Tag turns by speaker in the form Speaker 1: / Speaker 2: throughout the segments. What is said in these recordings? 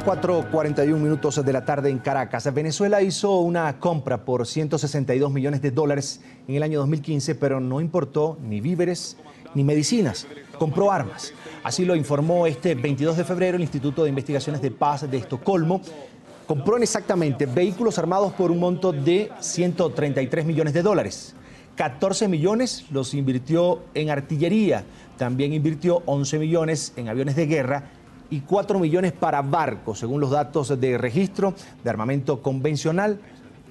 Speaker 1: 4:41 de la tarde en Caracas. Venezuela hizo una compra por 162 millones de dólares en el año 2015, pero no importó ni víveres ni medicinas. Compró armas. Así lo informó este 22 de febrero el Instituto de Investigaciones de Paz de Estocolmo. Compró exactamente vehículos armados por un monto de 133 millones de dólares. 14 millones los invirtió en artillería. También invirtió 11 millones en aviones de guerra y 4 millones para barcos, según los datos de registro de armamento convencional.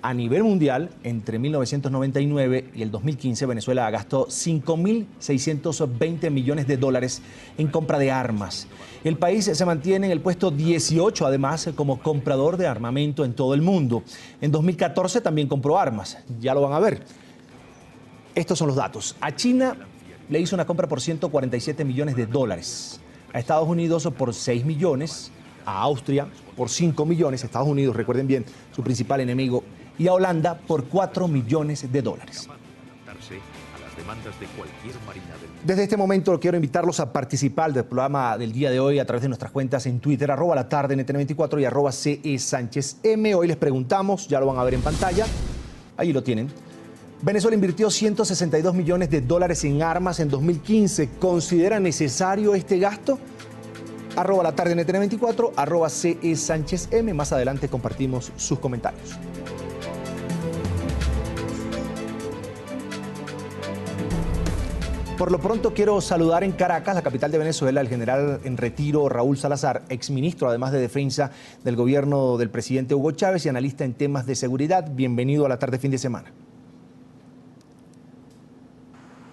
Speaker 1: A nivel mundial, entre 1999 y el 2015, Venezuela gastó 5.620 millones de dólares en compra de armas. El país se mantiene en el puesto 18, además, como comprador de armamento en todo el mundo. En 2014 también compró armas, ya lo van a ver. Estos son los datos. A China le hizo una compra por 147 millones de dólares. A Estados Unidos por 6 millones, a Austria por 5 millones, Estados Unidos, recuerden bien, su principal enemigo, y a Holanda por 4 millones de dólares. Desde este momento quiero invitarlos a participar del programa del día de hoy a través de nuestras cuentas en Twitter, @latarde_NTN24 y @CESánchez_M. Hoy les preguntamos, ya lo van a ver en pantalla, ahí lo tienen. Venezuela invirtió 162 millones de dólares en armas en 2015. ¿Considera necesario este gasto? @latarde_NTN24, @CESánchez_M. Más adelante compartimos sus comentarios. Por lo pronto quiero saludar en Caracas, la capital de Venezuela, al general en retiro Raúl Salazar, exministro además de Defensa del gobierno del presidente Hugo Chávez y analista en temas de seguridad. Bienvenido a la tarde fin de semana.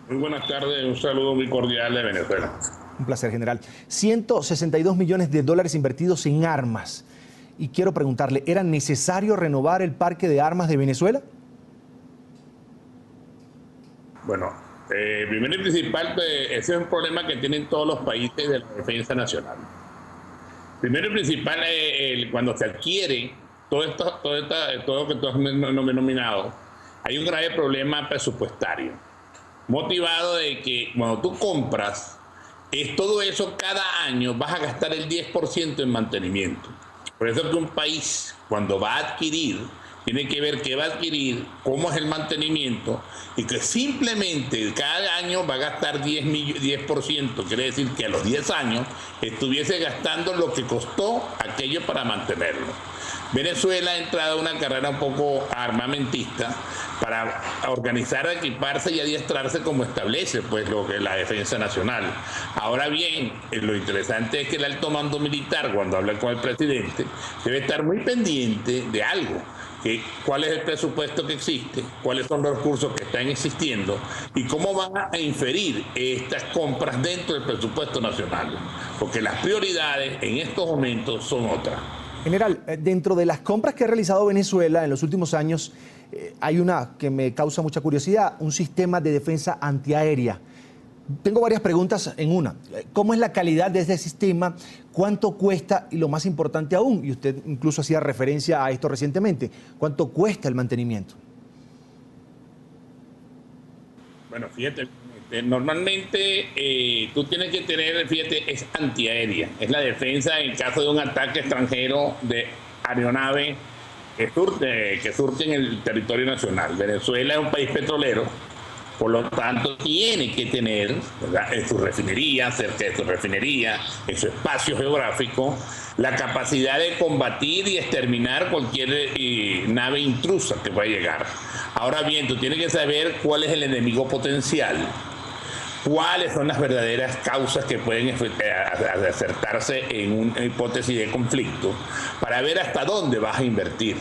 Speaker 2: Muy buenas tardes, un saludo muy cordial de Venezuela.
Speaker 1: Un placer, general. 162 millones de dólares invertidos en armas. Y quiero preguntarle, ¿era necesario renovar el parque de armas de Venezuela?
Speaker 2: Bueno, primero y principal, ese es un problema que tienen todos los países de la defensa nacional. Primero y principal, cuando se adquiere todo lo que tú has nominado, hay un grave problema presupuestario, motivado de que cuando tú compras, todo eso cada año vas a gastar el 10% en mantenimiento. Por eso que un país, cuando va a adquirir, tiene que ver qué va a adquirir, cómo es el mantenimiento, y que simplemente cada año va a gastar 10%. Quiere decir que a los 10 años estuviese gastando lo que costó aquello para mantenerlo. Venezuela ha entrado a una carrera un poco armamentista para organizar, equiparse y adiestrarse como establece pues lo que es la defensa nacional. Ahora bien, lo interesante es que el alto mando militar, cuando habla con el presidente, debe estar muy pendiente de algo. ¿Cuál es el presupuesto que existe? ¿Cuáles son los recursos que están existiendo? ¿Y cómo van a inferir estas compras dentro del presupuesto nacional? Porque las prioridades en estos momentos son otras.
Speaker 1: General, dentro de las compras que ha realizado Venezuela en los últimos años, hay una que me causa mucha curiosidad, un sistema de defensa antiaérea. Tengo varias preguntas en una. ¿Cómo es la calidad de ese sistema? ¿Cuánto cuesta? Y lo más importante aún, y usted incluso hacía referencia a esto recientemente, ¿cuánto cuesta el mantenimiento? Bueno,
Speaker 2: fíjate, normalmente tú tienes que tener, fíjate, es antiaérea. Es la defensa en caso de un ataque extranjero de aeronave que surte en el territorio nacional. Venezuela es un país petrolero. Por lo tanto, tiene que tener, ¿verdad?, en su refinería, cerca de su refinería, en su espacio geográfico, la capacidad de combatir y exterminar cualquier nave intrusa que pueda llegar. Ahora bien, tú tienes que saber cuál es el enemigo potencial, cuáles son las verdaderas causas que pueden acertarse en una hipótesis de conflicto, para ver hasta dónde vas a invertir.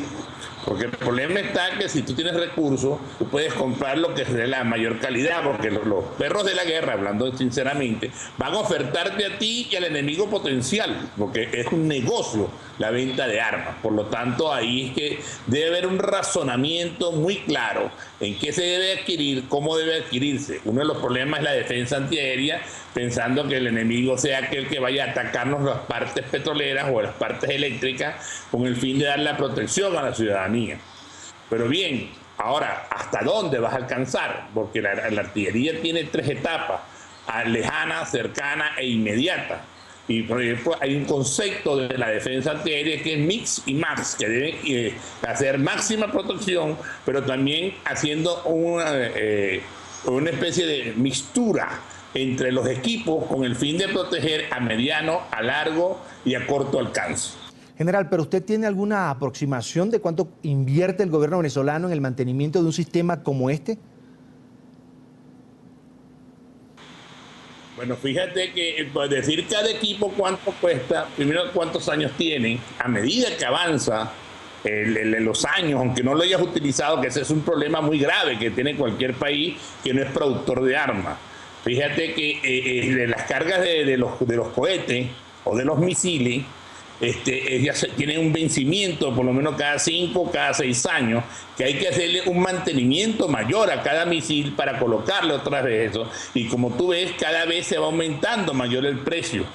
Speaker 2: Porque el problema está que si tú tienes recursos, tú puedes comprar lo que es de la mayor calidad, porque los perros de la guerra, hablando sinceramente, van a ofertarte a ti y al enemigo potencial, porque es un negocio la venta de armas. Por lo tanto, ahí es que debe haber un razonamiento muy claro en qué se debe adquirir, cómo debe adquirirse. Uno de los problemas es la defensa antiaérea, pensando que el enemigo sea aquel que vaya a atacarnos las partes petroleras o las partes eléctricas con el fin de dar la protección a la ciudadanía. Pero bien, ahora, ¿hasta dónde vas a alcanzar? Porque la artillería tiene 3 etapas, lejana, cercana e inmediata. Y por ejemplo, hay un concepto de la defensa antiaérea que es mix y max, que debe hacer máxima protección, pero también haciendo una especie de mixtura entre los equipos con el fin de proteger a mediano, a largo y a corto alcance.
Speaker 1: General, ¿pero usted tiene alguna aproximación de cuánto invierte el gobierno venezolano en el mantenimiento de un sistema como este?
Speaker 2: Bueno, fíjate que pues, decir cada equipo cuánto cuesta, primero cuántos años tiene, a medida que avanza los años, aunque no lo hayas utilizado, que ese es un problema muy grave que tiene cualquier país que no es productor de armas. Fíjate que de las cargas de los cohetes o de los misiles, ellas tienen un vencimiento por lo menos cada 5, cada 6 años, que hay que hacerle un mantenimiento mayor a cada misil para colocarle otra vez eso. Y como tú ves, cada vez se va aumentando mayor el precio.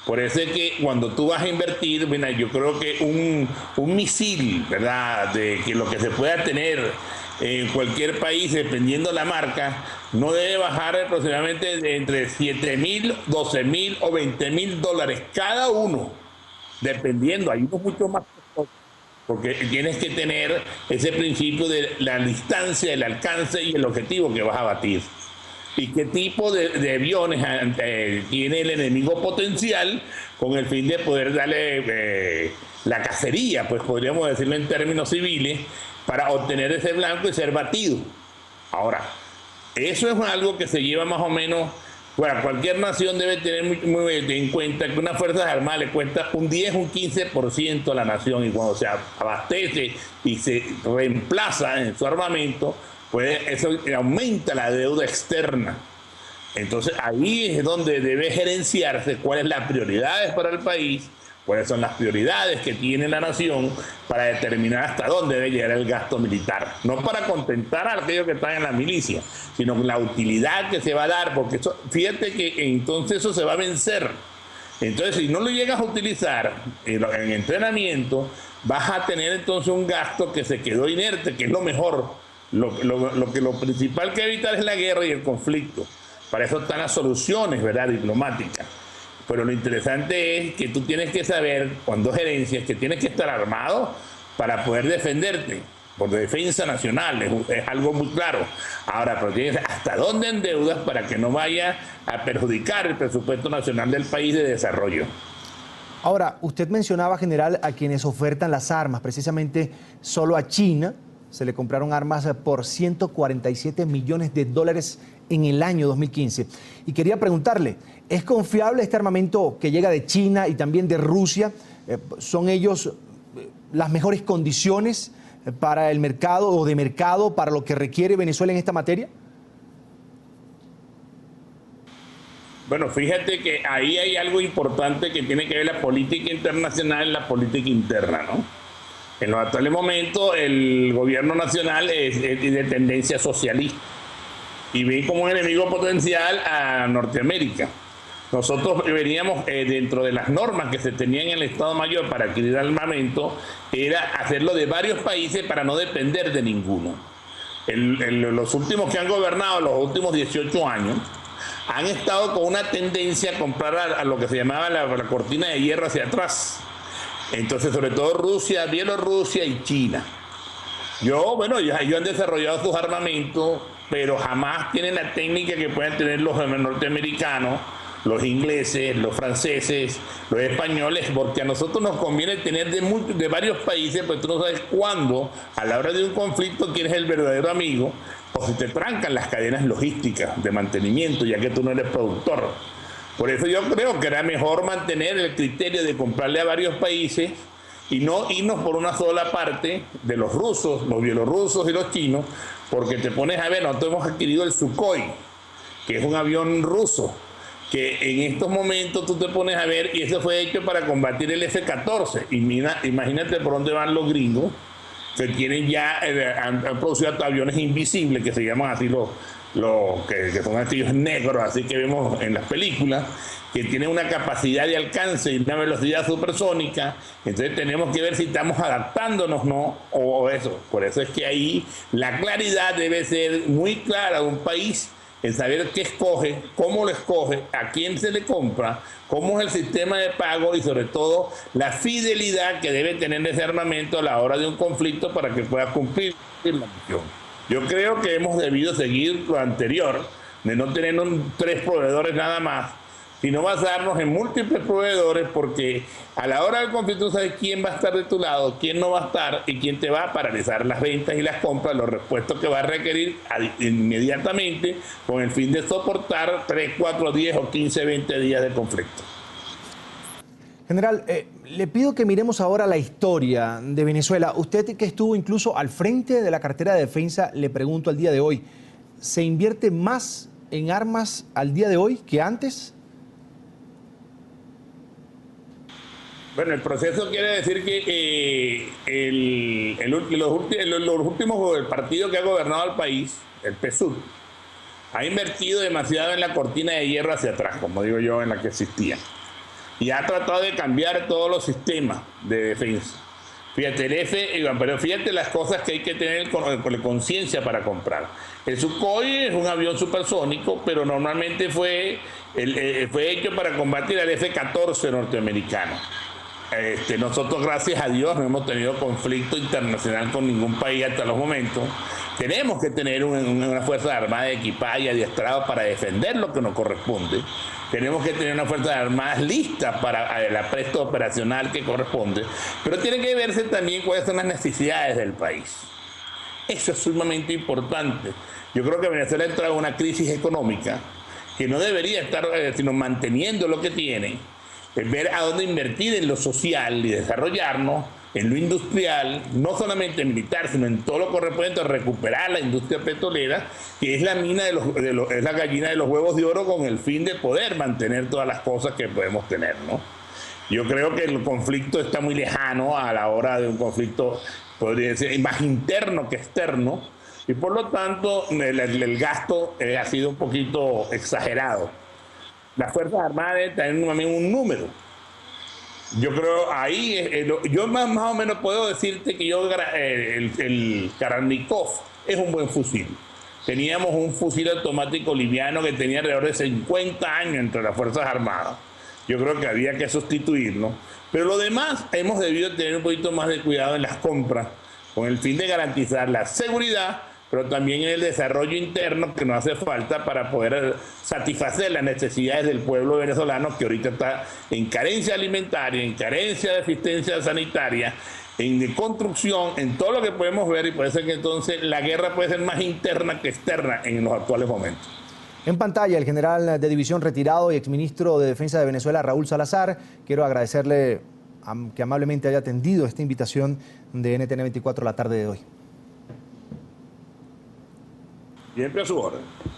Speaker 2: Por eso es que cuando tú vas a invertir, mira, yo creo que un misil, ¿verdad?, de que lo que se pueda tener en cualquier país, dependiendo la marca, no debe bajar aproximadamente de entre 7.000, 12.000 o 20.000 dólares cada uno, dependiendo. Hay unos mucho más costosos, porque tienes que tener ese principio de la distancia, el alcance y el objetivo que vas a batir. Y qué tipo de aviones tiene el enemigo potencial con el fin de poder darle la cacería, pues podríamos decirlo en términos civiles, para obtener ese blanco y ser batido. Ahora, eso es algo que se lleva más o menos, bueno, cualquier nación debe tener muy en cuenta que una Fuerzas Armadas le cuesta un 10, un 15% a la nación, y cuando se abastece y se reemplaza en su armamento, pues eso aumenta la deuda externa. Entonces ahí es donde debe gerenciarse cuáles son las prioridades para el país, cuáles son las prioridades que tiene la nación para determinar hasta dónde debe llegar el gasto militar. No para contentar a aquellos que están en la milicia, sino la utilidad que se va a dar, porque eso, fíjate que entonces eso se va a vencer. Entonces, si no lo llegas a utilizar en entrenamiento, vas a tener entonces un gasto que se quedó inerte, que es lo mejor. Lo principal que evitar es la guerra y el conflicto. Para eso están las soluciones, ¿verdad?, diplomáticas. Pero lo interesante es que tú tienes que saber, cuando gerencias, que tienes que estar armado para poder defenderte, por defensa nacional, es algo muy claro. Ahora, pero tienes hasta dónde endeudas para que no vaya a perjudicar el presupuesto nacional del país de desarrollo.
Speaker 1: Ahora, usted mencionaba, general, a quienes ofertan las armas, precisamente solo a China se le compraron armas por 147 millones de dólares en el año 2015. Y quería preguntarle, ¿es confiable este armamento que llega de China y también de Rusia? ¿Son ellos las mejores condiciones para el mercado o de mercado para lo que requiere Venezuela en esta materia?
Speaker 2: Bueno, fíjate que ahí hay algo importante que tiene que ver la política internacional y la política interna, ¿no? En los actuales momentos el gobierno nacional es de tendencia socialista y ve como enemigo potencial a Norteamérica. Nosotros veníamos dentro de las normas que se tenían en el Estado Mayor para adquirir armamento, era hacerlo de varios países para no depender de ninguno. Los últimos que han gobernado, los últimos 18 años, han estado con una tendencia a comprar a lo que se llamaba la cortina de hierro hacia atrás. Entonces, sobre todo Rusia, Bielorrusia y China. Bueno, ellos han desarrollado sus armamentos, pero jamás tienen la técnica que pueden tener los norteamericanos, los ingleses, los franceses, los españoles, porque a nosotros nos conviene tener de varios países, pues tú no sabes cuándo, a la hora de un conflicto, quién es el verdadero amigo, o si te trancan las cadenas logísticas de mantenimiento, ya que tú no eres productor. Por eso yo creo que era mejor mantener el criterio de comprarle a varios países y no irnos por una sola parte de los rusos, los bielorrusos y los chinos, porque te pones a ver, nosotros hemos adquirido el Sukhoi, que es un avión ruso, que en estos momentos tú te pones a ver, y eso fue hecho para combatir el F-14. Y imagínate por dónde van los gringos, que tienen ya, han producido aviones invisibles, que se llaman así que son aquellos negros, así que vemos en las películas, que tienen una capacidad de alcance y una velocidad supersónica. Entonces tenemos que ver si estamos adaptándonos, ¿no? O eso. Por eso es que ahí la claridad debe ser muy clara de un país en saber qué escoge, cómo lo escoge, a quién se le compra, cómo es el sistema de pago y sobre todo la fidelidad que debe tener ese armamento a la hora de un conflicto para que pueda cumplir la misión. Yo creo que hemos debido seguir lo anterior, de no tener 3 proveedores nada más, sino basarnos en múltiples proveedores, porque a la hora del conflicto sabes quién va a estar de tu lado, quién no va a estar y quién te va a paralizar las ventas y las compras, los repuestos que va a requerir inmediatamente con el fin de soportar 3, 4, 10 o 15, 20 días de conflicto.
Speaker 1: General, le pido que miremos ahora la historia de Venezuela. Usted que estuvo incluso al frente de la cartera de defensa, le pregunto al día de hoy, ¿se invierte más en armas al día de hoy que antes?
Speaker 2: Bueno, el proceso quiere decir que los últimos partidos que ha gobernado el país, el PSUV, ha invertido demasiado en la cortina de hierro hacia atrás, como digo yo, en la que existía. Y ha tratado de cambiar todos los sistemas de defensa. Fíjate, pero fíjate las cosas que hay que tener con conciencia para comprar. El Sukhoi es un avión supersónico, pero normalmente fue hecho para combatir al F-14 norteamericano. Nosotros, gracias a Dios, no hemos tenido conflicto internacional con ningún país hasta los momentos. Tenemos que tener una fuerza armada equipada y adiestrada para defender lo que nos corresponde. Tenemos que tener una fuerza armada lista para el apresto operacional que corresponde. Pero tiene que verse también cuáles son las necesidades del país. Eso es sumamente importante. Yo creo que Venezuela ha entrado en una crisis económica que no debería estar sino manteniendo lo que tiene, ver a dónde invertir en lo social y desarrollarnos, en lo industrial, no solamente militar, sino en todo lo correspondiente a recuperar la industria petrolera, que es la mina es la gallina de los huevos de oro, con el fin de poder mantener todas las cosas que podemos tener, ¿no? Yo creo que el conflicto está muy lejano a la hora de un conflicto, podría ser, más interno que externo, y por lo tanto el gasto ha sido un poquito exagerado. Las Fuerzas Armadas deben tener también un número. Yo creo ahí, yo más o menos puedo decirte que el Kalashnikov es un buen fusil. Teníamos un fusil automático liviano que tenía alrededor de 50 años entre las Fuerzas Armadas. Yo creo que había que sustituirlo. Pero lo demás hemos debido tener un poquito más de cuidado en las compras, con el fin de garantizar la seguridad, pero también en el desarrollo interno que nos hace falta para poder satisfacer las necesidades del pueblo venezolano, que ahorita está en carencia alimentaria, en carencia de asistencia sanitaria, en construcción, en todo lo que podemos ver, y puede ser que entonces la guerra puede ser más interna que externa en los actuales momentos.
Speaker 1: En pantalla, el general de división retirado y exministro de Defensa de Venezuela, Raúl Salazar. Quiero agradecerle que amablemente haya atendido esta invitación de NTN 24 la tarde de hoy.
Speaker 2: Siempre a su orden.